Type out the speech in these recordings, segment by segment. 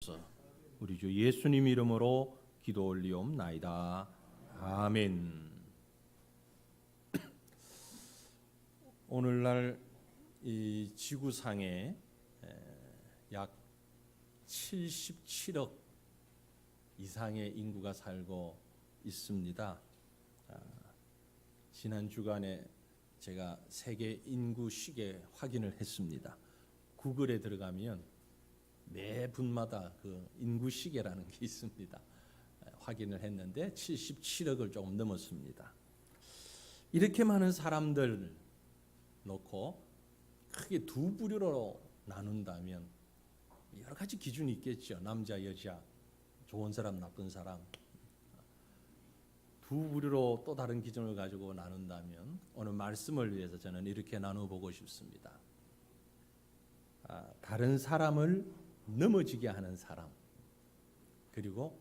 주옵소서. 우리 주 예수님 이름으로 기도 올리옵나이다. 아멘. 오늘날 이 지구상에 약 77억 이상의 인구가 살고 있습니다. 지난 주간에 제가 세계 인구 시계 확인을 했습니다. 구글에 들어가면 매 분마다 그 인구 시계라는 게 있습니다. 확인을 했는데 77억을 조금 넘었습니다. 이렇게 많은 사람들 놓고 크게 두 부류로 나눈다면 여러 가지 기준이 있겠죠. 남자, 여자, 좋은 사람, 나쁜 사람. 두 부류로 또 다른 기준을 가지고 나눈다면 오늘 말씀을 위해서 저는 이렇게 나눠보고 싶습니다. 다른 사람을 넘어지게 하는 사람, 그리고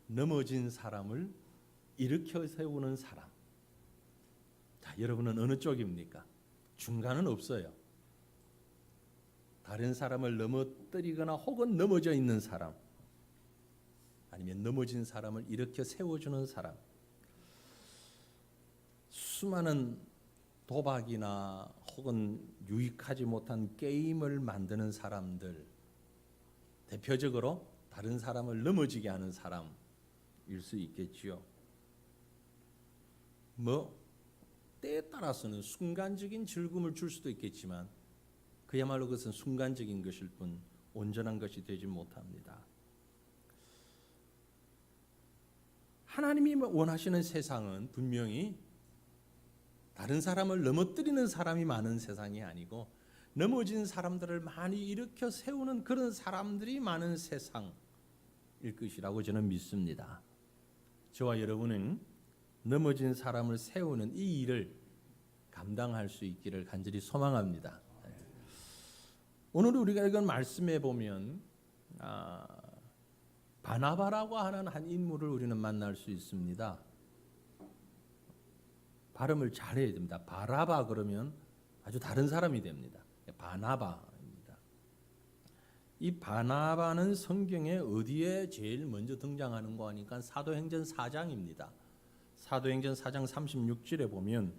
넘어진 사람을 일으켜 세우는 사람. 자, 여러분은 어느 쪽입니까? 중간은 없어요. 다른 사람을 넘어뜨리거나 혹은 넘어져 있는 사람, 아니면 넘어진 사람을 일으켜 세워주는 사람. 수많은 도박이나 혹은 유익하지 못한 게임을 만드는 사람들, 대표적으로 다른 사람을 넘어지게 하는 사람일 수 있겠지요. 때에 따라서는 순간적인 즐거움을 줄 수도 있겠지만 그야말로 그것은 순간적인 것일 뿐 온전한 것이 되지 못합니다. 하나님이 원하시는 세상은 분명히 다른 사람을 넘어뜨리는 사람이 많은 세상이 아니고 넘어진 사람들을 많이 일으켜 세우는 그런 사람들이 많은 세상일 것이라고 저는 믿습니다. 저와 여러분은 넘어진 사람을 세우는 이 일을 감당할 수 있기를 간절히 소망합니다. 오늘 우리가 읽은 말씀에 보면 바나바라고 하는 한 인물을 우리는 만날 수 있습니다. 발음을 잘해야 됩니다. 바라바 그러면 아주 다른 사람이 됩니다. 바나바입니다. 이 바나바는 성경에 어디에 제일 먼저 등장하는가 하니까 사도행전 4장입니다. 사도행전 4장 36절에 보면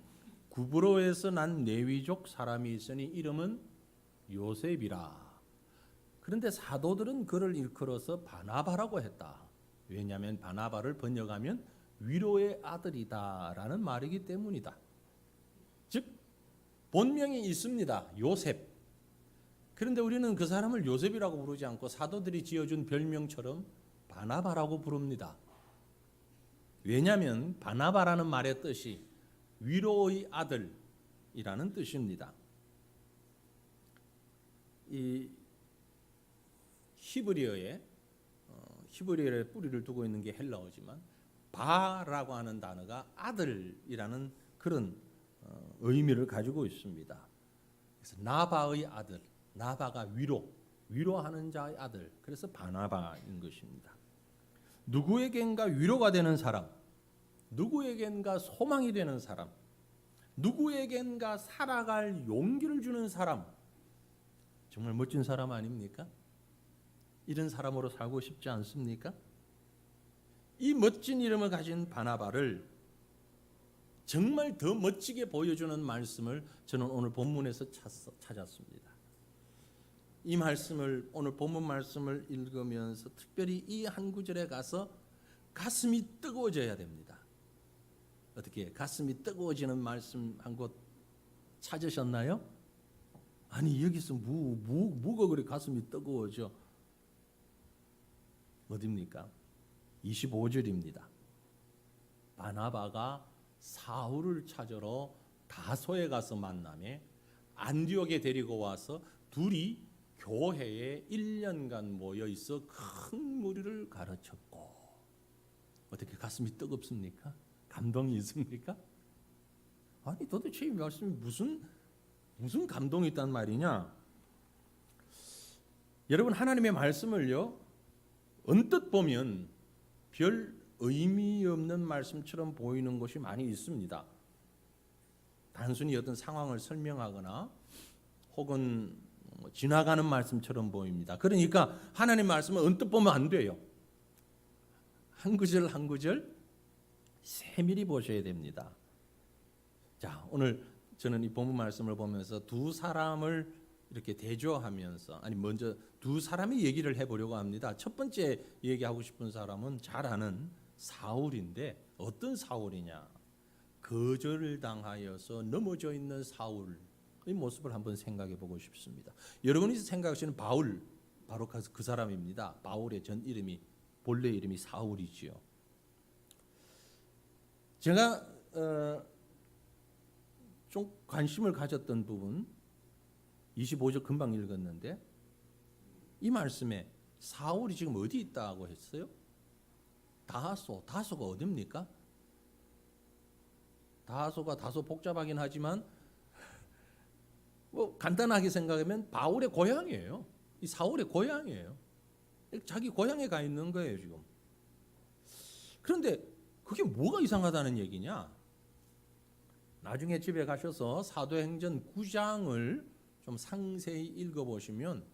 구브로에서 난 레위족 사람이 있으니 이름은 요셉이라. 그런데 사도들은 그를 일컬어서 바나바라고 했다. 왜냐하면 바나바를 번역하면 위로의 아들이다라는 말이기 때문이다. 즉 본명이 있습니다. 요셉. 그런데 우리는 그 사람을 요셉이라고 부르지 않고 사도들이 지어준 별명처럼 바나바라고 부릅니다. 왜냐하면 바나바라는 말의 뜻이 위로의 아들이라는 뜻입니다. 이 히브리어의 뿌리를 두고 있는 게 헬라어지만 바라고 하는 단어가 아들이라는 그런 의미를 가지고 있습니다. 그래서 나바의 아들, 나바가 위로하는 자의 아들. 그래서 바나바인 것입니다. 누구에겐가 위로가 되는 사람, 누구에겐가 소망이 되는 사람, 누구에겐가 살아갈 용기를 주는 사람. 정말 멋진 사람 아닙니까? 이런 사람으로 살고 싶지 않습니까? 이 멋진 이름을 가진 바나바를 정말 더 멋지게 보여주는 말씀을 저는 오늘 본문에서 찾았습니다. 이 말씀을, 오늘 본문 말씀을 읽으면서 특별히 이 한 구절에 가서 가슴이 뜨거워져야 됩니다. 어떻게 가슴이 뜨거워지는 말씀 한 곳 찾으셨나요? 아니 여기서 뭐가 그래 가슴이 뜨거워져? 어디입니까? 25절입니다. 바나바가 사울을 찾으러 다소에 가서 만나매 안디옥에 데리고 와서 둘이 교회에 1년간 모여 있어 큰 무리를 가르쳤고. 어떻게 가슴이 뜨겁습니까? 감동이 있습니까? 아니 도대체 이 말씀이 무슨 감동이 있단 말이냐? 여러분 하나님의 말씀을요 언뜻 보면 별 의미 없는 말씀처럼 보이는 것이 많이 있습니다. 단순히 어떤 상황을 설명하거나 혹은 지나가는 말씀처럼 보입니다. 그러니까 하나님 말씀을 언뜻 보면 안 돼요. 한 구절 한 구절 세밀히 보셔야 됩니다. 자, 오늘 저는 이 본문 말씀을 보면서 두 사람을 이렇게 대조하면서 먼저 두 사람이 얘기를 해보려고 합니다. 첫 번째 얘기하고 싶은 사람은 잘 아는 사울인데 어떤 사울이냐? 거절을 당하여서 넘어져 있는 사울의 모습을 한번 생각해 보고 싶습니다. 여러분이 생각하시는 바울, 바로 그 사람입니다. 바울의 전 이름이 본래 이름이 사울이지요. 제가 좀 관심을 가졌던 부분 25절 금방 읽었는데 이 말씀에 사울이 지금 어디 있다고 했어요? 다소가 어디입니까? 다소가 다소 복잡하긴 하지만 간단하게 생각하면 바울의 고향이에요. 이 사울의 고향이에요. 자기 고향에 가 있는 거예요 지금. 그런데 그게 뭐가 이상하다는 얘기냐? 나중에 집에 가셔서 사도행전 9장을 좀 상세히 읽어보시면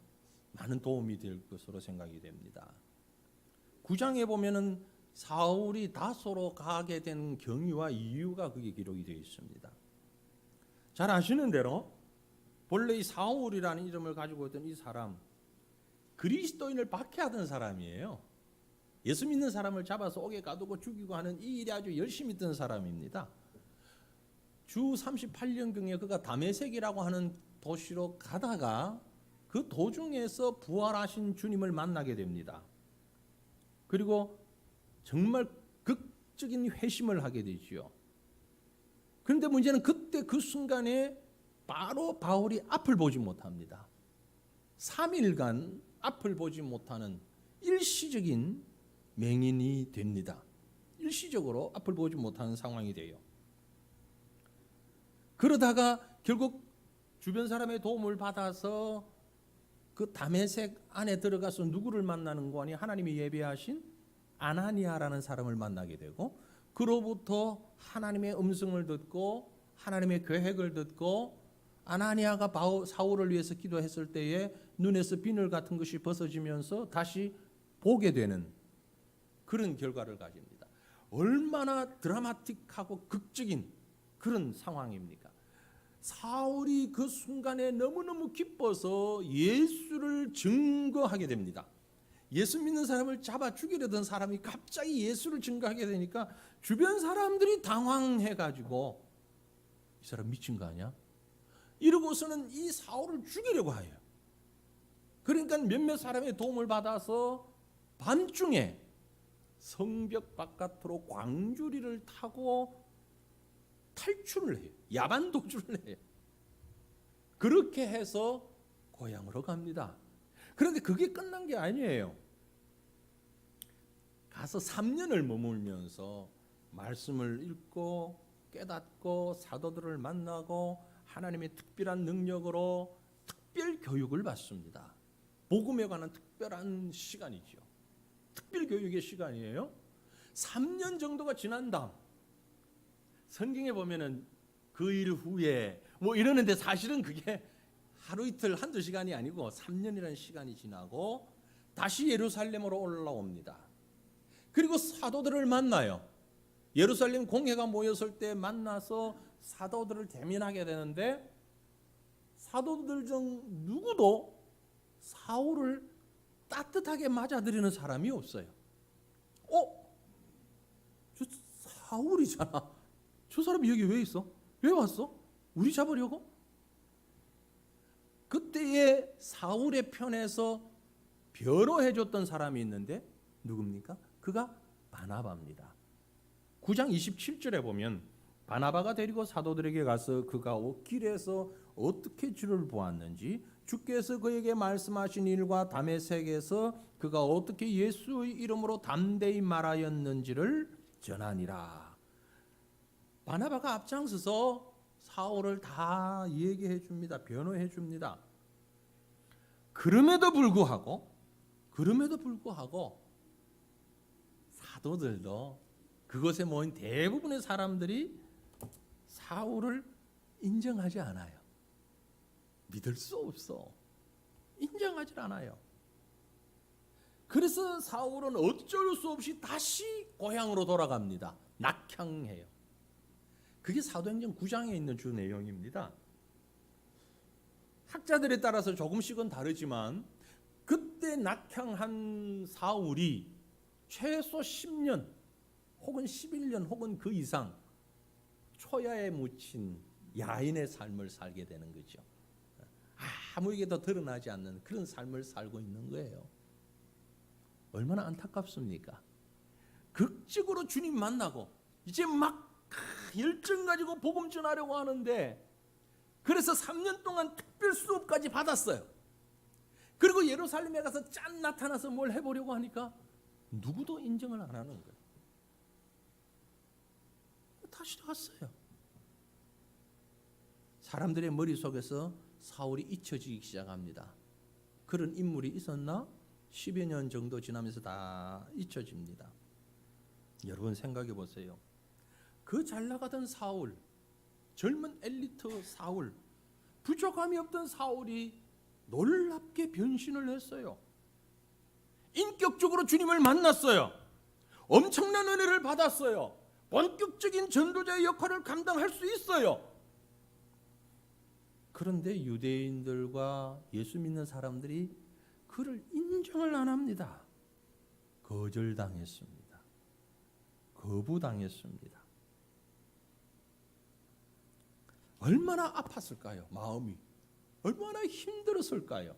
많은 도움이 될 것으로 생각이 됩니다. 9장에 보면은 사울이 다소로 가게 된 경위와 이유가 그게 기록이 되어 있습니다. 잘 아시는 대로 본래 이 사울이라는 이름을 가지고 있던 이 사람 그리스도인을 박해하던 사람이에요. 예수 믿는 사람을 잡아서 옥에 가두고 죽이고 하는 이 일에 아주 열심히 있던 사람입니다. 주 38년경에 그가 다메섹이라고 하는 도시로 가다가 그 도중에서 부활하신 주님을 만나게 됩니다. 그리고 정말 극적인 회심을 하게 되지요. 그런데 문제는 그때 그 순간에 바로 바울이 앞을 보지 못합니다. 3일간 앞을 보지 못하는 일시적인 맹인이 됩니다. 일시적으로 앞을 보지 못하는 상황이 돼요. 그러다가 결국 주변 사람의 도움을 받아서 그 다메섹 안에 들어가서 누구를 만나는 거니? 하나님이 예비하신 아나니아라는 사람을 만나게 되고 그로부터 하나님의 음성을 듣고 하나님의 계획을 듣고 아나니아가 사울을 위해서 기도했을 때에 눈에서 비늘 같은 것이 벗어지면서 다시 보게 되는 그런 결과를 가집니다. 얼마나 드라마틱하고 극적인 그런 상황입니까? 사울이 그 순간에 너무너무 기뻐서 예수를 증거하게 됩니다. 예수 믿는 사람을 잡아 죽이려던 사람이 갑자기 예수를 증거하게 되니까 주변 사람들이 당황해가지고 이 사람 미친 거 아니야? 이러고서는 이 사울을 죽이려고 해요. 그러니까 몇몇 사람의 도움을 받아서 밤중에 성벽 바깥으로 광주리를 타고 탈출을 해요. 야반 도주를 해요. 그렇게 해서 고향으로 갑니다. 그런데 그게 끝난 게 아니에요. 가서 3년을 머물면서 말씀을 읽고 깨닫고 사도들을 만나고 하나님의 특별한 능력으로 특별 교육을 받습니다. 복음에 관한 특별한 시간이죠. 특별 교육의 시간이에요. 3년 정도가 지난 다음 성경에 보면은 그 일 후에 이러는데 사실은 그게 하루 이틀 한두 시간이 아니고 3년이라는 시간이 지나고 다시 예루살렘으로 올라옵니다. 그리고 사도들을 만나요. 예루살렘 공회가 모였을 때 만나서 사도들을 대면하게 되는데 사도들 중 누구도 사울을 따뜻하게 맞아들이는 사람이 없어요. 저 사울이잖아. 저 사람이 여기 왜 있어? 왜 왔어? 우리 잡으려고? 그때의 사울의 편에서 변호해줬던 사람이 있는데 누굽니까? 그가 바나바입니다. 9장 27절에 보면 바나바가 데리고 사도들에게 가서 그가 길에서 어떻게 주를 보았는지 주께서 그에게 말씀하신 일과 다메섹에서 그가 어떻게 예수의 이름으로 담대히 말하였는지를 전하니라. 바나바가 앞장서서 사울을 다 얘기해 줍니다. 변호해 줍니다. 그럼에도 불구하고 사도들도 그곳에 모인 대부분의 사람들이 사울을 인정하지 않아요. 믿을 수 없어. 인정하지 않아요. 그래서 사울은 어쩔 수 없이 다시 고향으로 돌아갑니다. 낙향해요. 그게 사도행전 9장에 있는 주 내용입니다. 학자들에 따라서 조금씩은 다르지만 그때 낙향한 사울이 최소 10년 혹은 11년 혹은 그 이상 초야에 묻힌 야인의 삶을 살게 되는 거죠. 아무에게도 드러나지 않는 그런 삶을 살고 있는 거예요. 얼마나 안타깝습니까? 극적으로 주님 만나고 이제 막 열정 가지고 복음 전하려고 하는데, 그래서 3년 동안 특별 수업까지 받았어요. 그리고 예루살렘에 가서 짠 나타나서 뭘 해보려고 하니까 누구도 인정을 안 하는 거예요. 다시 왔어요. 사람들의 머릿속에서 사울이 잊혀지기 시작합니다. 그런 인물이 있었나? 10여 년 정도 지나면서 다 잊혀집니다. 여러분 생각해 보세요. 그 잘나가던 사울, 젊은 엘리트 사울, 부족함이 없던 사울이 놀랍게 변신을 했어요. 인격적으로 주님을 만났어요. 엄청난 은혜를 받았어요. 본격적인 전도자의 역할을 감당할 수 있어요. 그런데 유대인들과 예수 믿는 사람들이 그를 인정을 안 합니다. 거절당했습니다. 거부당했습니다. 얼마나 아팠을까요? 마음이 얼마나 힘들었을까요?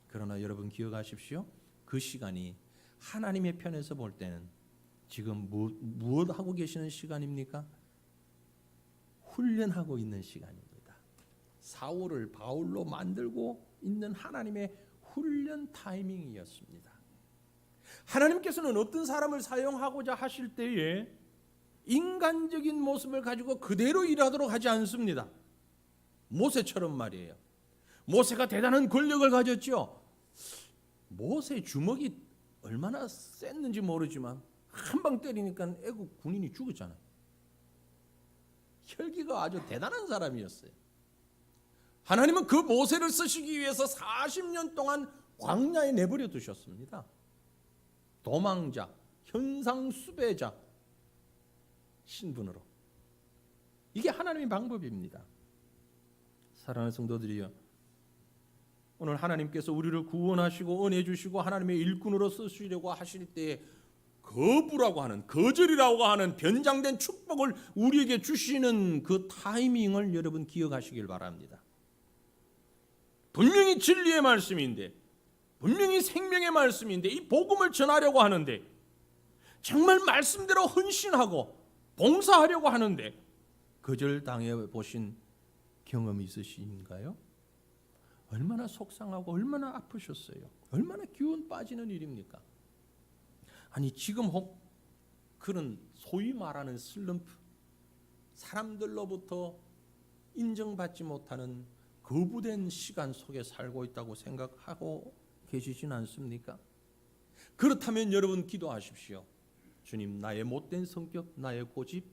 그러나 여러분 기억하십시오. 그 시간이 하나님의 편에서 볼 때는 지금 무엇 하고 계시는 시간입니까? 훈련하고 있는 시간입니다. 사울을 바울로 만들고 있는 하나님의 훈련 타이밍이었습니다. 하나님께서는 어떤 사람을 사용하고자 하실 때에 인간적인 모습을 가지고 그대로 일하도록 하지 않습니다. 모세처럼 말이에요. 모세가 대단한 권력을 가졌죠. 모세 주먹이 얼마나 셌는지 모르지만 한 방 때리니까 애국 군인이 죽었잖아요. 혈기가 아주 대단한 사람이었어요. 하나님은 그 모세를 쓰시기 위해서 40년 동안 광야에 내버려 두셨습니다. 도망자, 현상수배자 신분으로. 이게 하나님의 방법입니다. 사랑하는 성도들이여, 오늘 하나님께서 우리를 구원하시고 은혜 주시고 하나님의 일꾼으로 쓰시려고 하실 때에 거부라고 하는, 거절이라고 하는 변장된 축복을 우리에게 주시는 그 타이밍을 여러분 기억하시길 바랍니다. 분명히 진리의 말씀인데, 분명히 생명의 말씀인데, 이 복음을 전하려고 하는데, 정말 말씀대로 헌신하고 봉사하려고 하는데 거절당해 보신 경험이 있으신가요? 얼마나 속상하고 얼마나 아프셨어요? 얼마나 기운 빠지는 일입니까? 아니 지금 혹 그런 소위 말하는 슬럼프, 사람들로부터 인정받지 못하는 거부된 시간 속에 살고 있다고 생각하고 계시진 않습니까? 그렇다면 여러분 기도하십시오. 주님, 나의 못된 성격, 나의 고집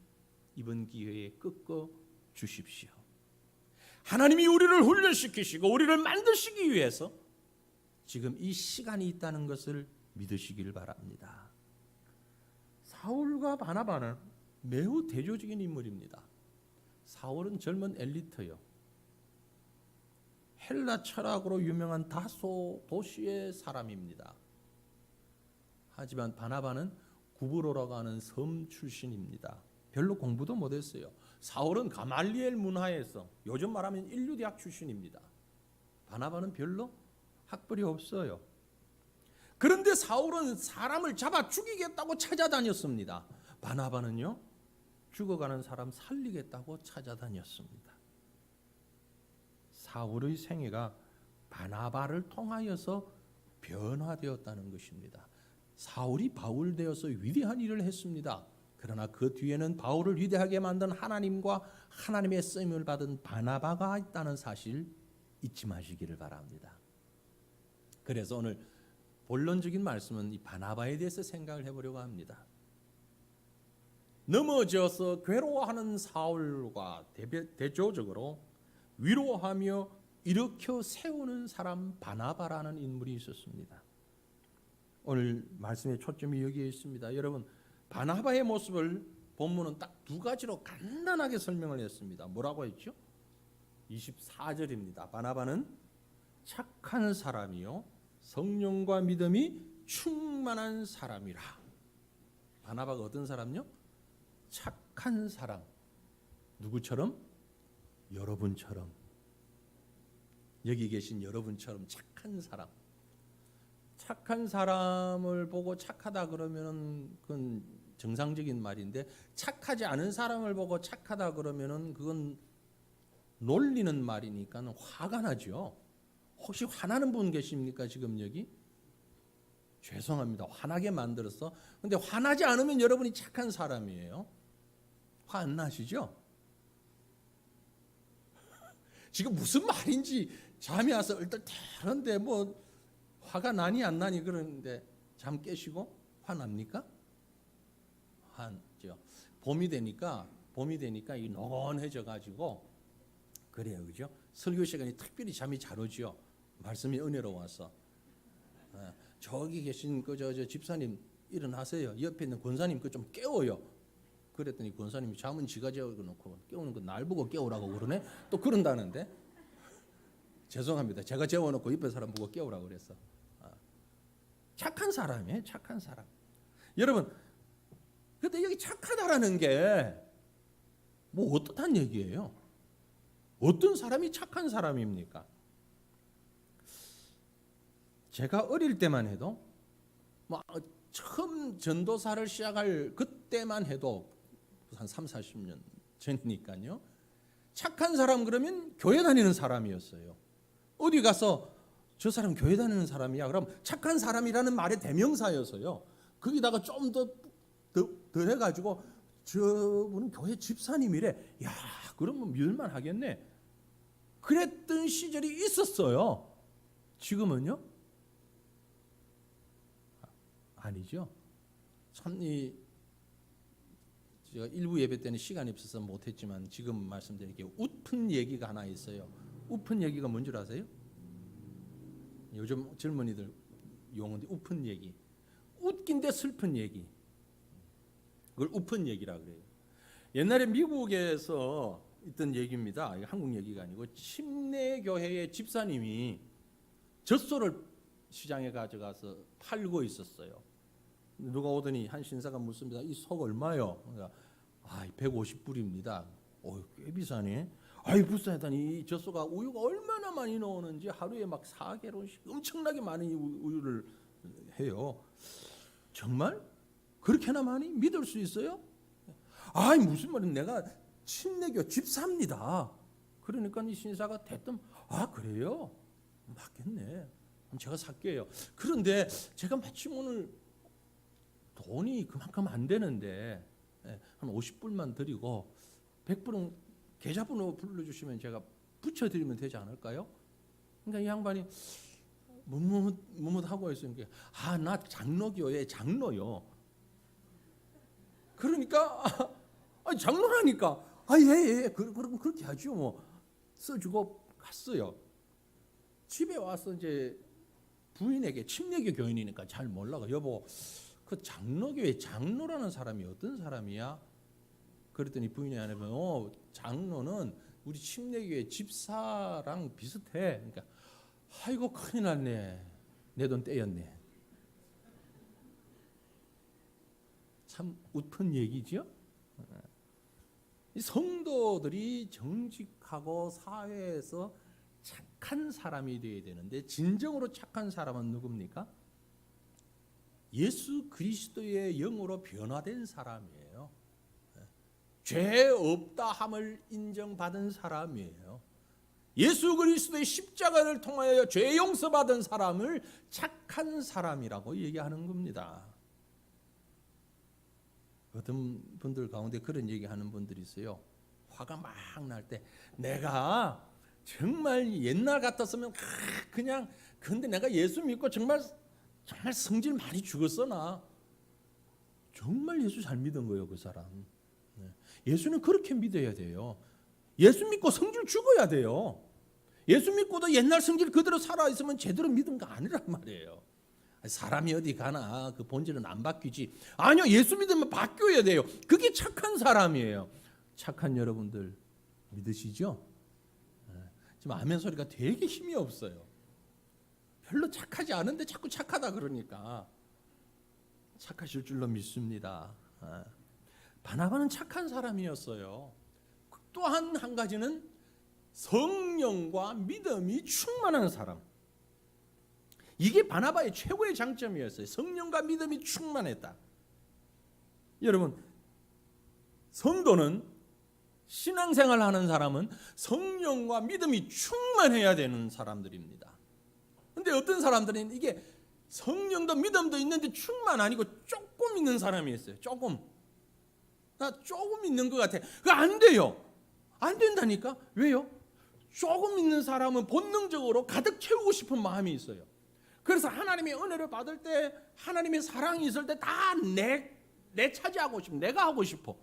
이번 기회에 꺾어 주십시오. 하나님이 우리를 훈련시키시고 우리를 만드시기 위해서 지금 이 시간이 있다는 것을 믿으시길 바랍니다. 사울과 바나바는 매우 대조적인 인물입니다. 사울은 젊은 엘리트요. 헬라 철학으로 유명한 다소 도시의 사람입니다. 하지만 바나바는 구브로라고 하는 섬 출신입니다. 별로 공부도 못했어요. 사울은 가말리엘 문화에서 요즘 말하면 인류대학 출신입니다. 바나바는 별로 학벌이 없어요. 그런데 사울은 사람을 잡아 죽이겠다고 찾아다녔습니다. 바나바는요, 죽어가는 사람 살리겠다고 찾아다녔습니다. 사울의 생애가 바나바를 통하여서 변화되었다는 것입니다. 사울이 바울 되어서 위대한 일을 했습니다. 그러나 그 뒤에는 바울을 위대하게 만든 하나님과 하나님의 쓰임을 받은 바나바가 있다는 사실 잊지 마시기를 바랍니다. 그래서 오늘 본론적인 말씀은 이 바나바에 대해서 생각을 해보려고 합니다. 넘어져서 괴로워하는 사울과 대조적으로 위로하며 일으켜 세우는 사람 바나바라는 인물이 있었습니다. 오늘 말씀의 초점이 여기에 있습니다. 여러분, 바나바의 모습을 본문은 딱 두 가지로 간단하게 설명을 했습니다. 뭐라고 했죠? 24절입니다. 바나바는 착한 사람이요 성령과 믿음이 충만한 사람이라. 바나바가 어떤 사람요? 착한 사람. 누구처럼? 여러분처럼. 여기 계신 여러분처럼 착한 사람. 착한 사람을 보고 착하다 그러면은 그건 정상적인 말인데, 착하지 않은 사람을 보고 착하다 그러면은 그건 놀리는 말이니까 화가 나죠. 혹시 화나는 분 계십니까? 지금 여기? 죄송합니다. 화나게 만들었어. 근데 화나지 않으면 여러분이 착한 사람이에요. 화 안 나시죠? 지금 무슨 말인지 잠이 와서 얼떨떨한데 뭐 화가 나니 안 나니 그러는데 잠 깨시고 화납니까? 화죠. 봄이 되니까 이 노곤해져 가지고 그래요, 그죠? 설교 시간이 특별히 잠이 잘 오죠. 말씀이 은혜로워서. 저기 계신 저 집사님 일어나세요. 옆에 있는 권사님 그 좀 깨워요. 그랬더니 권사님이 잠은 지가 재워놓고 깨우는 거 날 보고 깨우라고 그러네. 또 그런다는데. 죄송합니다. 제가 재워놓고 옆에 사람 보고 깨우라고 그랬어. 착한 사람이에요. 착한 사람. 여러분, 근데 여기 착하다라는 게 뭐 어떠한 얘기예요? 어떤 사람이 착한 사람입니까? 제가 어릴 때만 해도 뭐 처음 전도사를 시작할 그때만 해도 한 3, 40년 전이니까요. 착한 사람 그러면 교회 다니는 사람이었어요. 어디 가서 저 사람 교회 다니는 사람이야. 그럼 착한 사람이라는 말의 대명사여서요. 거기다가 좀 더 해가지고 저분은 교회 집사님이래. 야, 그러면 믿을만 하겠네. 그랬던 시절이 있었어요. 지금은요? 아니죠. 참 제가 일부 예배 때는 시간이 없어서 못했지만 지금 말씀드릴게요. 웃픈 얘기가 하나 있어요. 웃픈 얘기가 뭔 줄 아세요? 요즘 젊은이들 용어인데 웃픈 얘기. 웃긴데 슬픈 얘기. 그걸 웃픈 얘기라 그래요. 옛날에 미국에서 있던 얘기입니다. 한국 얘기가 아니고 침례교회의 집사님이 젖소를 시장에 가져가서 팔고 있었어요. 누가 오더니 한 신사가 묻습니다. 이 속 얼마요? 그러니까 150불입니다. 꽤 비싸네. 불싸다니 이 젖소가 우유가 얼마나 많이 나오는지 하루에 막 4개론씩 엄청나게 많은 우유를 해요. 정말? 그렇게나 많이 믿을 수 있어요? 무슨 말이야? 내가 침례교 집사입니다. 그러니까 이 신사가 대뜸 그래요? 맞겠네. 그럼 제가 살게요. 그런데 제가 마침 오늘 돈이 그만큼 안 되는데 한 50불만 드리고 100불은 계좌번호 불러주시면 제가 붙여드리면 되지 않을까요? 그러니까 이 양반이 뭇뭇하고 있으니까 나 장로교회 장로요. 그러니까 장로라니까 예. 그럼 그렇게 하죠. 뭐 써주고 갔어요. 집에 와서 이제 부인에게 침례교 교인이니까 잘 몰라가 여보 그 장로교회 장로라는 사람이 어떤 사람이야? 그랬더니 부인이 안 해보면 장로는 우리 침례교회 집사랑 비슷해. 그러니까 아이고 큰일 났네. 내 돈 떼였네. 참 웃픈 얘기죠. 이 성도들이 정직하고 사회에서 착한 사람이 되어야 되는데 진정으로 착한 사람은 누굽니까? 예수 그리스도의 영으로 변화된 사람이에요. 죄 없다 함을 인정받은 사람이에요. 예수 그리스도의 십자가를 통하여 죄 용서받은 사람을 착한 사람이라고 얘기하는 겁니다. 어떤 분들 가운데 그런 얘기하는 분들이 있어요. 화가 막 날 때 내가 정말 옛날 같았으면 그냥 근데 내가 예수 믿고 정말 성질 많이 죽었어 나. 정말 예수 잘 믿은 거예요 그 사람. 예수는 그렇게 믿어야 돼요. 예수 믿고 성질 죽어야 돼요. 예수 믿고도 옛날 성질 그대로 살아있으면 제대로 믿은 거 아니란 말이에요. 사람이 어디 가나 그 본질은 안 바뀌지. 아니요, 예수 믿으면 바뀌어야 돼요. 그게 착한 사람이에요. 착한 여러분들 믿으시죠? 지금 아멘 소리가 되게 힘이 없어요. 별로 착하지 않은데 자꾸 착하다 그러니까 착하실 줄로 믿습니다. 바나바는 착한 사람이었어요. 또한 한 가지는 성령과 믿음이 충만한 사람. 이게 바나바의 최고의 장점이었어요. 성령과 믿음이 충만했다. 여러분, 성도는 신앙생활 하는 사람은 성령과 믿음이 충만해야 되는 사람들입니다. 근데 어떤 사람들은 이게 성령도 믿음도 있는데 충만 아니고 조금 있는 사람이 있어요. 조금. 나 조금 있는 것 같아. 그거 안 돼요. 안 된다니까. 왜요? 조금 있는 사람은 본능적으로 가득 채우고 싶은 마음이 있어요. 그래서 하나님의 은혜를 받을 때, 하나님의 사랑이 있을 때 다 내 차지하고 싶어. 내가 하고 싶어.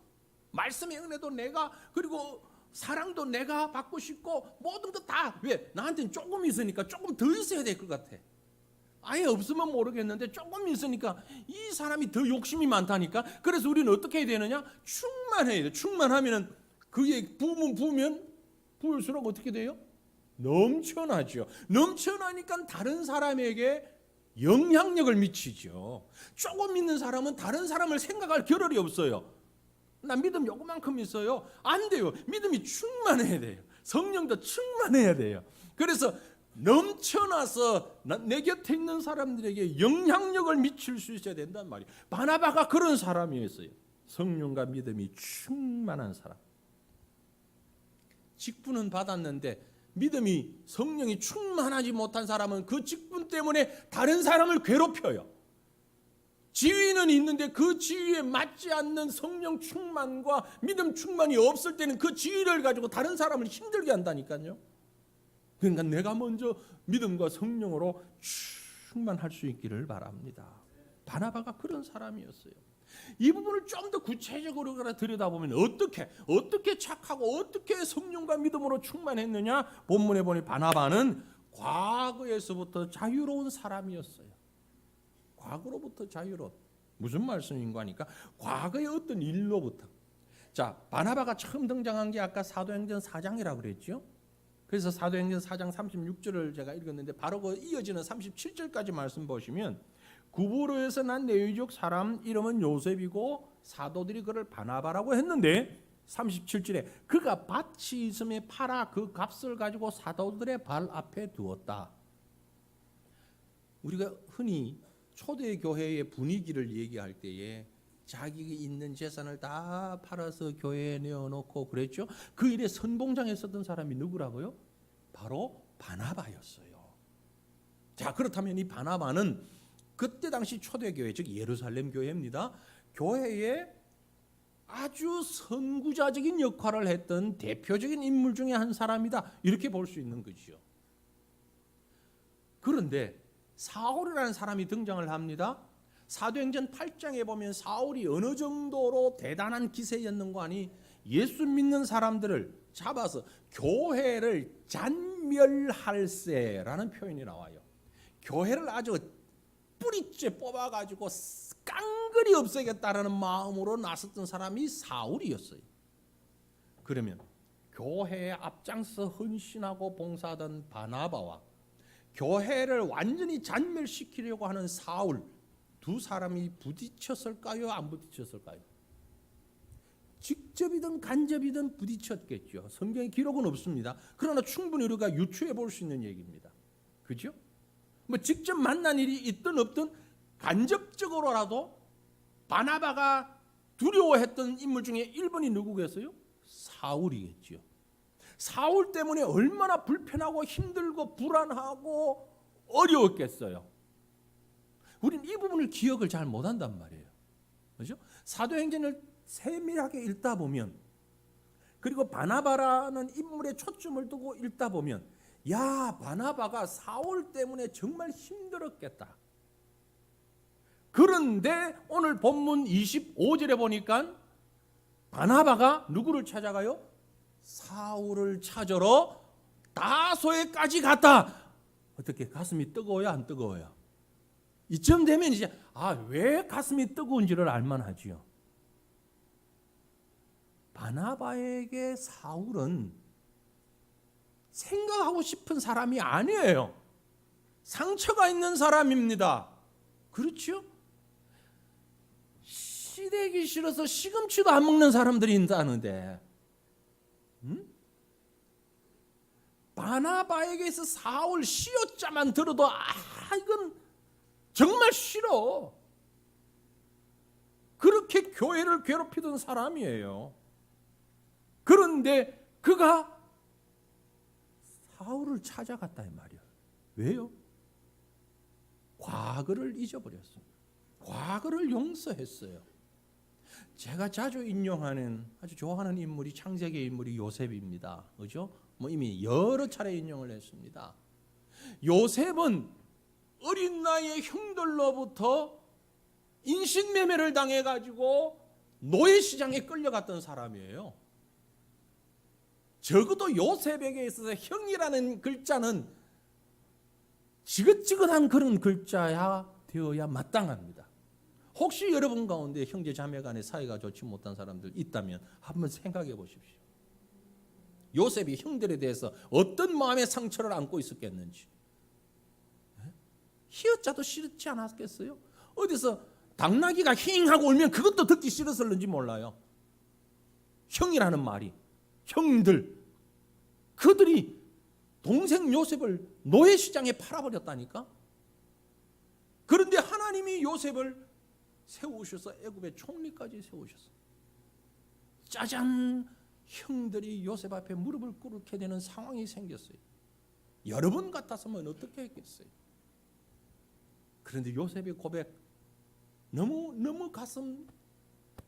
말씀의 은혜도 내가, 그리고 사랑도 내가 받고 싶고, 모든 것 다. 왜? 나한테는 조금 있으니까 조금 더 있어야 될 것 같아. 아예 없으면 모르겠는데 조금 있으니까 이 사람이 더 욕심이 많다니까. 그래서 우리는 어떻게 해야 되느냐? 충만해야 돼. 충만하면은 그게 부으면 부을수록 어떻게 돼요? 넘쳐나죠. 넘쳐나니까 다른 사람에게 영향력을 미치죠. 조금 있는 사람은 다른 사람을 생각할 겨를이 없어요. 나 믿음 요거만큼 있어요. 안 돼요. 믿음이 충만해야 돼요. 성령도 충만해야 돼요. 그래서 넘쳐나서 내 곁에 있는 사람들에게 영향력을 미칠 수 있어야 된단 말이에요. 바나바가 그런 사람이었어요. 성령과 믿음이 충만한 사람. 직분은 받았는데 믿음이, 성령이 충만하지 못한 사람은 그 직분 때문에 다른 사람을 괴롭혀요. 지위는 있는데 그 지위에 맞지 않는 성령 충만과 믿음 충만이 없을 때는 그 지위를 가지고 다른 사람을 힘들게 한다니까요. 그러니까 내가 먼저 믿음과 성령으로 충만할 수 있기를 바랍니다. 바나바가 그런 사람이었어요. 이 부분을 좀 더 구체적으로 들여다보면 어떻게 착하고 어떻게 성령과 믿음으로 충만했느냐. 본문에 보니 바나바는 과거에서부터 자유로운 사람이었어요. 과거로부터 자유로운. 무슨 말씀인가 하니까 과거의 어떤 일로부터. 자, 바나바가 처음 등장한 게 아까 사도행전 4장이라고 그랬죠. 그래서 사도행전 4장 36절을 제가 읽었는데 바로 그 이어지는 37절까지 말씀 보시면, 구브로에서 난 레위족 사람 이름은 요셉이고 사도들이 그를 바나바라고 했는데 37절에 그가 밭이 있음에 팔아 그 값을 가지고 사도들의 발 앞에 두었다. 우리가 흔히 초대교회의 분위기를 얘기할 때에 자기가 있는 재산을 다 팔아서 교회에 내어놓고 그랬죠. 그 일에 선봉장에 섰던 사람이 누구라고요? 바로 바나바였어요. 자, 그렇다면 이 바나바는 그때 당시 초대교회, 즉 예루살렘 교회입니다. 교회에 아주 선구자적인 역할을 했던 대표적인 인물 중에 한 사람이다. 이렇게 볼 수 있는 거죠. 그런데 사울이라는 사람이 등장을 합니다. 사도행전 8장에 보면 사울이 어느 정도로 대단한 기세였는가 하니 예수 믿는 사람들을 잡아서 교회를 잔멸할세라는 표현이 나와요. 교회를 아주 뿌리째 뽑아가지고 깡그리 없애겠다라는 마음으로 나섰던 사람이 사울이었어요. 그러면 교회에 앞장서 헌신하고 봉사하던 바나바와 교회를 완전히 잔멸시키려고 하는 사울, 두 사람이 부딪혔을까요? 안 부딪혔을까요? 직접이든 간접이든 부딪혔겠죠. 성경에 기록은 없습니다. 그러나 충분히 우리가 유추해 볼 수 있는 얘기입니다. 그죠? 뭐 직접 만난 일이 있든 없든 간접적으로라도 바나바가 두려워했던 인물 중에 1번이 누구겠어요? 사울이겠죠. 사울 때문에 얼마나 불편하고 힘들고 불안하고 어려웠겠어요. 우리는 이 부분을 기억을 잘 못한단 말이에요. 그렇죠? 사도행전을 세밀하게 읽다 보면, 그리고 바나바라는 인물에 초점을 두고 읽다 보면, 야, 바나바가 사울 때문에 정말 힘들었겠다. 그런데 오늘 본문 25절에 보니까 바나바가 누구를 찾아가요? 사울을 찾으러 다소에까지 갔다. 어떻게 가슴이 뜨거워요, 안 뜨거워요? 이쯤 되면 이제 왜 가슴이 뜨거운지를 알만하지요. 바나바에게 사울은 생각하고 싶은 사람이 아니에요. 상처가 있는 사람입니다. 그렇죠? 시래기 싫어서 시금치도 안 먹는 사람들이 있다는데, 바나바에게서 사울 시옷자만 들어도 이건 정말 싫어. 그렇게 교회를 괴롭히던 사람이에요. 그런데 그가 사울을 찾아갔다 이 말이야. 왜요? 과거를 잊어버렸어요. 과거를 용서했어요. 제가 자주 인용하는, 아주 좋아하는 인물이 창세기 인물이 요셉입니다. 그죠? 이미 여러 차례 인용을 했습니다. 요셉은 어린 나이에 형들로부터 인신매매를 당해가지고 노예시장에 끌려갔던 사람이에요. 적어도 요셉에게 있어서 형이라는 글자는 지긋지긋한 그런 글자야 되어야 마땅합니다. 혹시 여러분 가운데 형제 자매 간의 사이가 좋지 못한 사람들 있다면 한번 생각해 보십시오. 요셉이 형들에 대해서 어떤 마음의 상처를 안고 있었겠는지. 히읗자도 싫지 않았겠어요? 어디서 당나귀가 힝하고 울면 그것도 듣기 싫었을는지 몰라요. 형이라는 말이, 형들, 그들이 동생 요셉을 노예시장에 팔아버렸다니까. 그런데 하나님이 요셉을 세우셔서 애굽의 총리까지 세우셨어요. 짜잔, 형들이 요셉 앞에 무릎을 꿇게 되는 상황이 생겼어요. 여러분 같았으면 어떻게 했겠어요? 그런데 요셉의 고백, 너무 가슴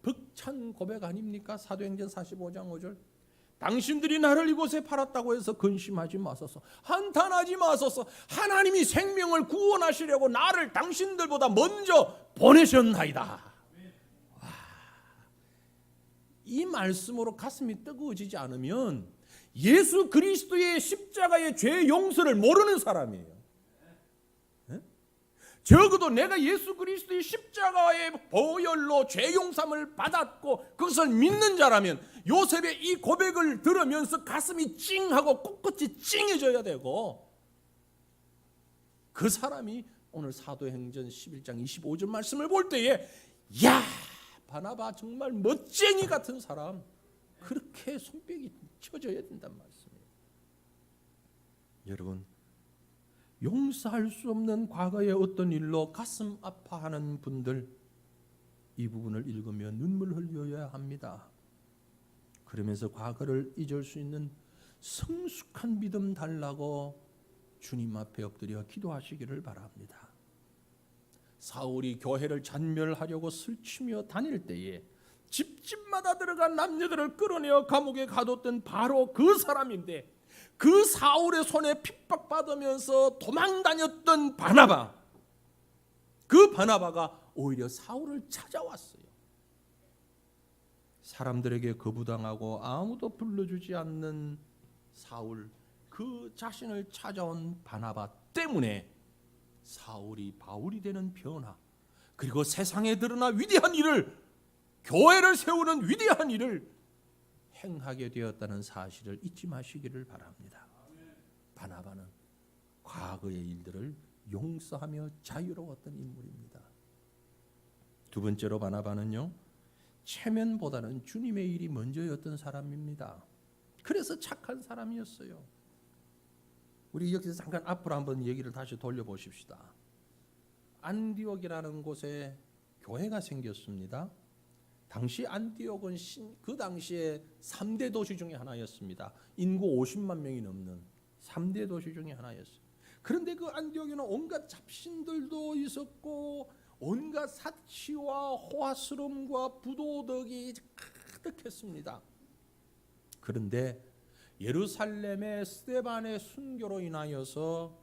벅찬 고백 아닙니까? 사도행전 45장 5절. 당신들이 나를 이곳에 팔았다고 해서 근심하지 마소서, 한탄하지 마소서. 하나님이 생명을 구원하시려고 나를 당신들보다 먼저 보내셨나이다. 이 말씀으로 가슴이 뜨거워지지 않으면 예수 그리스도의 십자가의 죄 용서를 모르는 사람이에요. 적어도 내가 예수 그리스도의 십자가의 보혈로 죄 용서를 받았고 그것을 믿는 자라면 요셉의 이 고백을 들으면서 가슴이 찡하고 꿋꿋이 찡해져야 되고, 그 사람이 오늘 사도행전 11장 25절 말씀을 볼 때에 야, 바나바 정말 멋쟁이 같은 사람, 그렇게 손뼉이 쳐져야 된단 말씀이에요. 여러분, 용서할 수 없는 과거의 어떤 일로 가슴 아파하는 분들, 이 부분을 읽으며 눈물 흘려야 합니다. 그러면서 과거를 잊을 수 있는 성숙한 믿음 달라고 주님 앞에 엎드려 기도하시기를 바랍니다. 사울이 교회를 잔멸하려고 설치며 다닐 때에 집집마다 들어간 남녀들을 끌어내어 감옥에 가뒀던 바로 그 사람인데, 그 사울의 손에 핍박받으면서 도망다녔던 바나바, 그 바나바가 오히려 사울을 찾아왔어요. 사람들에게 거부당하고 아무도 불러주지 않는 사울, 그 자신을 찾아온 바나바 때문에 사울이 바울이 되는 변화, 그리고 세상에 드러나 위대한 일을, 교회를 세우는 위대한 일을 행하게 되었다는 사실을 잊지 마시기를 바랍니다. 바나바는 과거의 일들을 용서하며 자유로웠던 인물입니다. 두 번째로 바나바는요, 체면보다는 주님의 일이 먼저였던 사람입니다. 그래서 착한 사람이었어요. 우리 여기서 잠깐 앞으로 한번 얘기를 다시 돌려보십시다. 안디옥이라는 곳에 교회가 생겼습니다. 당시 안디옥은 그 당시에 3대 도시 중에 하나였습니다. 인구 50만 명이 넘는 3대 도시 중에 하나였어요. 그런데 그 안디옥에는 온갖 잡신들도 있었고 온갖 사치와 호화스러움과 부도덕이 가득했습니다. 그런데 예루살렘의 스데반의 순교로 인하여서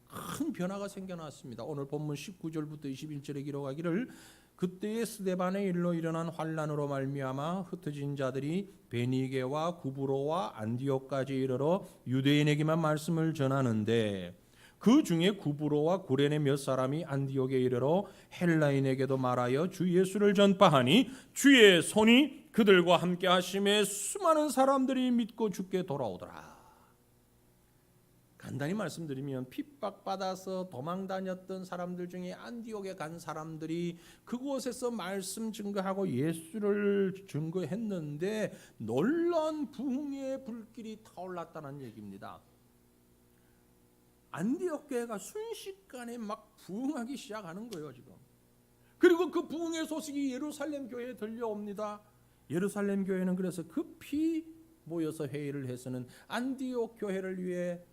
큰 변화가 생겨났습니다. 오늘 본문 19절부터 21절에 기록하기를 그때의 스데반의 일로 일어난 환란으로 말미암아 흩어진 자들이 베니게와 구브로와 안디옥까지 이르러 유대인에게만 말씀을 전하는데 그 중에 구브로와 구레네 몇 사람이 안디옥에 이르러 헬라인에게도 말하여 주 예수를 전파하니 주의 손이 그들과 함께 하심에 수많은 사람들이 믿고 주께 돌아오더라. 간단히 말씀드리면 핍박받아서 도망다녔던 사람들 중에 안디옥에 간 사람들이 그곳에서 말씀 증거하고 예수를 증거했는데 놀라운 부흥의 불길이 타올랐다는 얘기입니다. 안디옥 교회가 순식간에 막 부흥하기 시작하는 거예요 지금. 그리고 그 부흥의 소식이 예루살렘 교회에 들려옵니다. 예루살렘 교회는 그래서 급히 모여서 회의를 해서는 안디옥 교회를 위해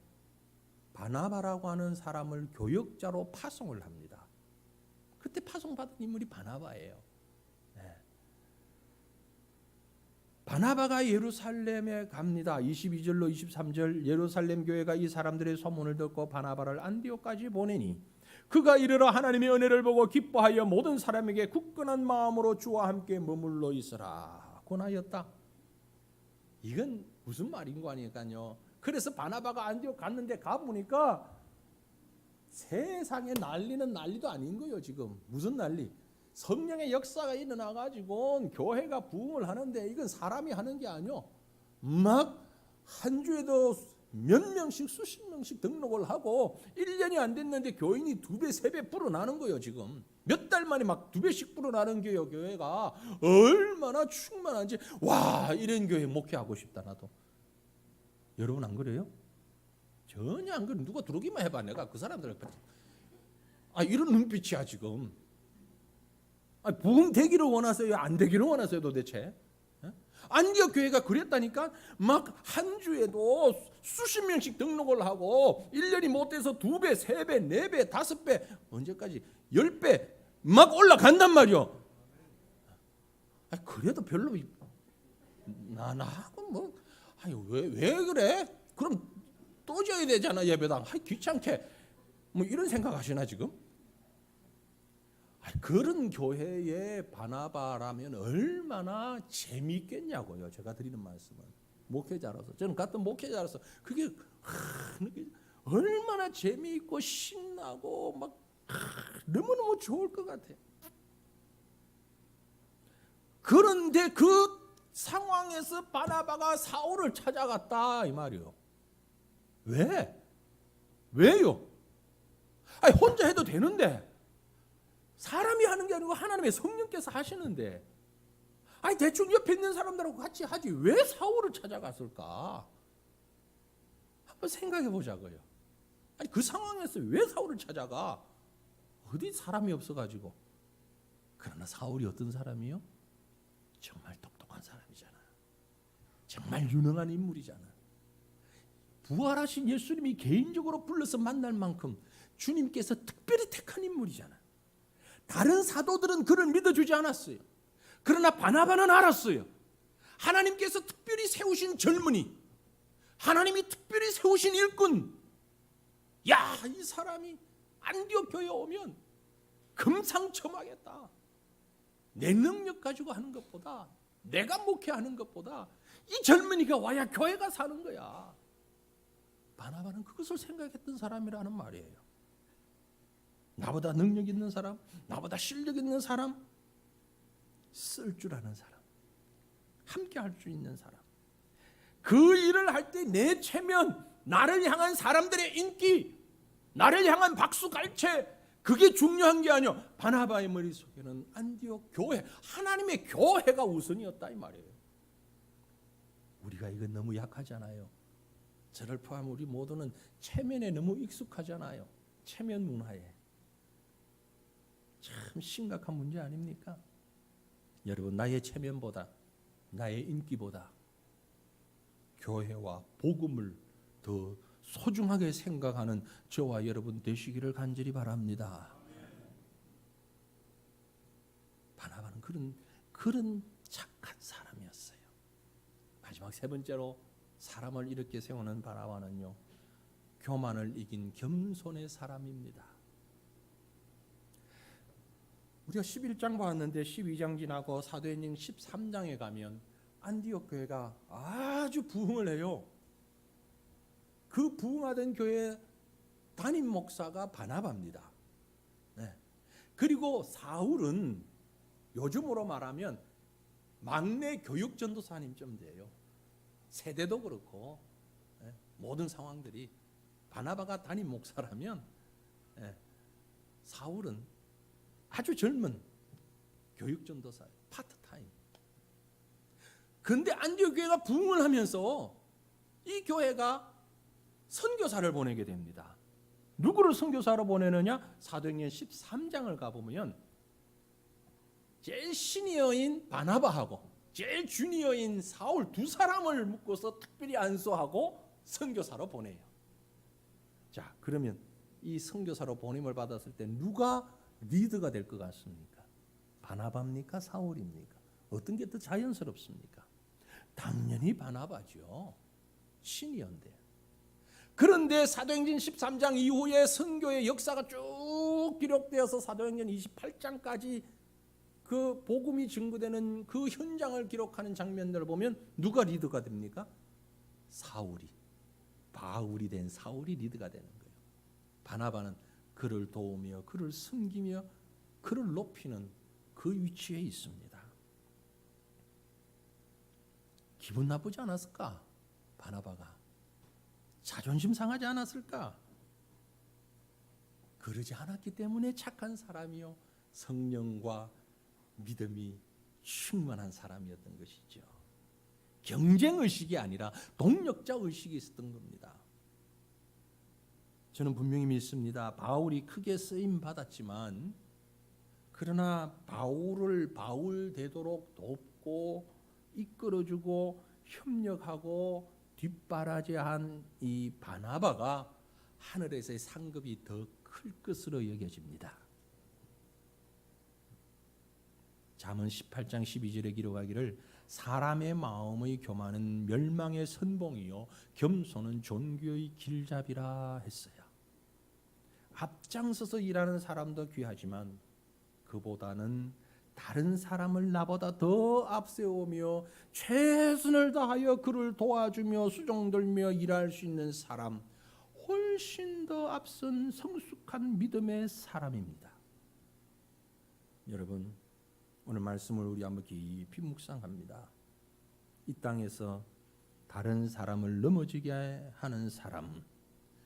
바나바라고 하는 사람을 교역자로 파송을 합니다. 그때 파송받은 인물이 바나바예요. 네. 바나바가 예루살렘에 갑니다. 22절로 23절 예루살렘 교회가 이 사람들의 소문을 듣고 바나바를 안디옥까지 보내니 그가 이르러 하나님의 은혜를 보고 기뻐하여 모든 사람에게 굳건한 마음으로 주와 함께 머물러 있으라 권하였다. 이건 무슨 말인 거 아니까요. 그래서 바나바가 안디옥 갔는데 가보니까 세상에 난리는 난리도 아닌 거예요 지금. 무슨 난리? 성령의 역사가 일어나가지고 교회가 부흥을 하는데 이건 사람이 하는 게 아니요. 막 한 주에도 몇 명씩 수십 명씩 등록을 하고 1년이 안 됐는데 교인이 2배 3배 불어나는 거예요 지금. 몇 달 만에 막 2배씩 불어나는 거예요. 교회가 얼마나 충만한지. 와, 이런 교회 목회하고 싶다 나도. 여러분 안 그래요? 전혀 안 그래. 누가 들어오기만 해봐. 내가 그 사람들 이런 눈빛이야 지금. 부흥 되기를 원하세요? 안 되기를 원하세요 도대체? 안디옥 교회가 그랬다니까. 막 한 주에도 수십 명씩 등록을 하고 1년이 못 돼서 2배, 3배, 4배, 5배 언제까지 10배 막 올라간단 말이요. 그래도 별로 나하고 뭐 왜 그래? 그럼 또 져야 되잖아 예배당. 귀찮게 뭐 이런 생각하시나 지금? 그런 교회에 바나바라면 얼마나 재미있겠냐고요. 제가 드리는 말씀은 목회자로서 저는 같은 목회자로서 그게 얼마나 재미있고 신나고 막 너무너무 좋을 것 같아요. 그런데 그 상황에서 바나바가 사울을 찾아갔다 이 말이요. 왜요? 혼자 해도 되는데 사람이 하는 게 아니고 하나님의 성령께서 하시는데 대충 옆에 있는 사람들하고 같이 하지 왜 사울을 찾아갔을까? 한번 생각해 보자고요. 그 상황에서 왜 사울을 찾아가? 어디 사람이 없어가지고. 그러나 사울이 어떤 사람이요? 정말 똑똑한 사람이잖아. 정말 유능한 인물이잖아. 부활하신 예수님이 개인적으로 불러서 만날 만큼 주님께서 특별히 택한 인물이잖아. 다른 사도들은 그를 믿어주지 않았어요. 그러나 바나바는 알았어요. 하나님께서 특별히 세우신 젊은이, 하나님이 특별히 세우신 일꾼. 야, 이 사람이 안디옥 교회에 오면 금상첨화겠다. 내 능력 가지고 하는 것보다, 내가 목회하는 것보다 이 젊은이가 와야 교회가 사는 거야. 바나바는 그것을 생각했던 사람이라는 말이에요. 나보다 능력 있는 사람, 나보다 실력 있는 사람, 쓸 줄 아는 사람, 함께 할 수 있는 사람. 그 일을 할 때 내 체면, 나를 향한 사람들의 인기, 나를 향한 박수갈채, 그게 중요한 게 아니야. 바나바의 머릿속에는 안디옥 교회, 하나님의 교회가 우선이었다 이 말이에요. 우리가 이건 너무 약하잖아요. 저를 포함 우리 모두는 체면에 너무 익숙하잖아요. 체면 문화에. 참 심각한 문제 아닙니까? 여러분, 나의 체면보다, 나의 인기보다 교회와 복음을 더 소중하게 생각하는 저와 여러분 되시기를 간절히 바랍니다. 바나바는 그런 착한 사람이었어요. 마지막 세 번째로 사람을 이렇게 세우는 바나바는요, 교만을 이긴 겸손의 사람입니다. 우리가 11장 봤는데 12장 지나고 사도행전 13장에 가면 안디옥 교회가 아주 부흥을 해요. 그 부흥하던 교회 담임 목사가 바나바입니다. 네. 그리고 사울은 요즘으로 말하면 막내 교육 전도사님쯤 돼요. 세대도 그렇고 모든 상황들이 바나바가 담임 목사라면 사울은 아주 젊은 교육 전도사 파트타임. 근데 안디옥 교회가 부흥을 하면서 이 교회가 선교사를 보내게 됩니다. 누구를 선교사로 보내느냐? 사도행전 13장을 가보면 제일 시니어인 바나바하고 제일 주니어인 사울 두 사람을 묶어서 특별히 안수하고 선교사로 보내요. 자, 그러면 이 선교사로 보냄을 받았을 때 누가 리더가 될 것 같습니까? 바나바입니까? 사울입니까? 어떤 게 더 자연스럽습니까? 당연히 바나바죠. 시니어인데. 그런데 사도행전 13장 이후에 선교의 역사가 쭉 기록되어서 사도행전 28장까지 그 복음이 증거되는 그 현장을 기록하는 장면들을 보면 누가 리더가 됩니까? 사울이. 바울이 된 사울이 리더가 되는 거예요. 바나바는 그를 도우며 그를 섬기며 그를 높이는 그 위치에 있습니다. 기분 나쁘지 않았을까? 바나바가 자존심 상하지 않았을까? 그러지 않았기 때문에 착한 사람이요 성령과 믿음이 충만한 사람이었던 것이죠. 경쟁의식이 아니라 동력자의식이 있었던 겁니다. 저는 분명히 믿습니다. 바울이 크게 쓰임받았지만 그러나 바울을 바울 되도록 돕고 이끌어주고 협력하고 뒷바라지한 이 바나바가 하늘에서의 상급이 더 클 것으로 여겨집니다. 잠언 18장 12절에 기록하기를 사람의 마음의 교만은 멸망의 선봉이요 겸손은 존귀의 길잡이라 했어요. 앞장서서 일하는 사람도 귀하지만 그보다는 다른 사람을 나보다 더 앞세우며 최선을 다하여 그를 도와주며 수종들며 일할 수 있는 사람, 훨씬 더 앞선 성숙한 믿음의 사람입니다. 여러분, 오늘 말씀을 우리 한번 깊이 묵상합니다. 이 땅에서 다른 사람을 넘어지게 하는 사람,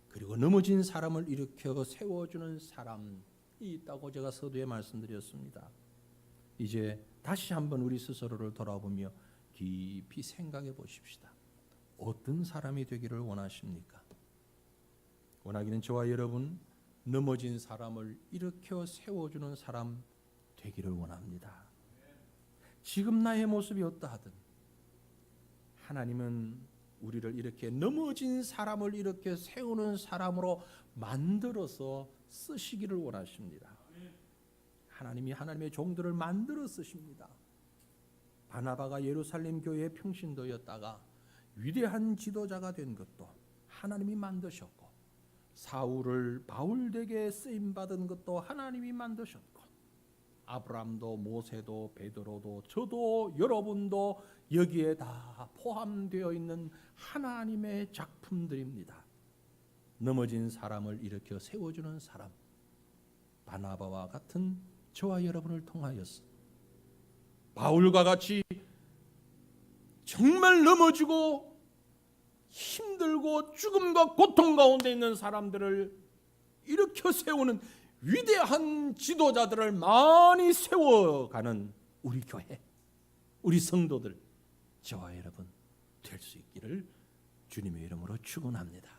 그리고 넘어진 사람을 일으켜 세워주는 사람이 있다고 제가 서두에 말씀드렸습니다. 이제 다시 한번 우리 스스로를 돌아보며 깊이 생각해 보십시다. 어떤 사람이 되기를 원하십니까? 원하기는 저와 여러분 넘어진 사람을 일으켜 세워주는 사람 되기를 원합니다. 지금 나의 모습이 어떠하든 하나님은 우리를 이렇게 넘어진 사람을 이렇게 세우는 사람으로 만들어서 쓰시기를 원하십니다. 하나님이 하나님의 종들을 만들어 쓰십니다. 바나바가 예루살렘 교회의 평신도였다가 위대한 지도자가 된 것도 하나님이 만드셨고, 사울을 바울에게 쓰임 받은 것도 하나님이 만드셨고, 아브람도 모세도 베드로도 저도 여러분도 여기에 다 포함되어 있는 하나님의 작품들입니다. 넘어진 사람을 일으켜 세워주는 사람, 바나바와 같은 저와 여러분을 통하여서 바울과 같이 정말 넘어지고 힘들고 죽음과 고통 가운데 있는 사람들을 일으켜 세우는 위대한 지도자들을 많이 세워가는 우리 교회, 우리 성도들, 저와 여러분 될 수 있기를 주님의 이름으로 축원합니다.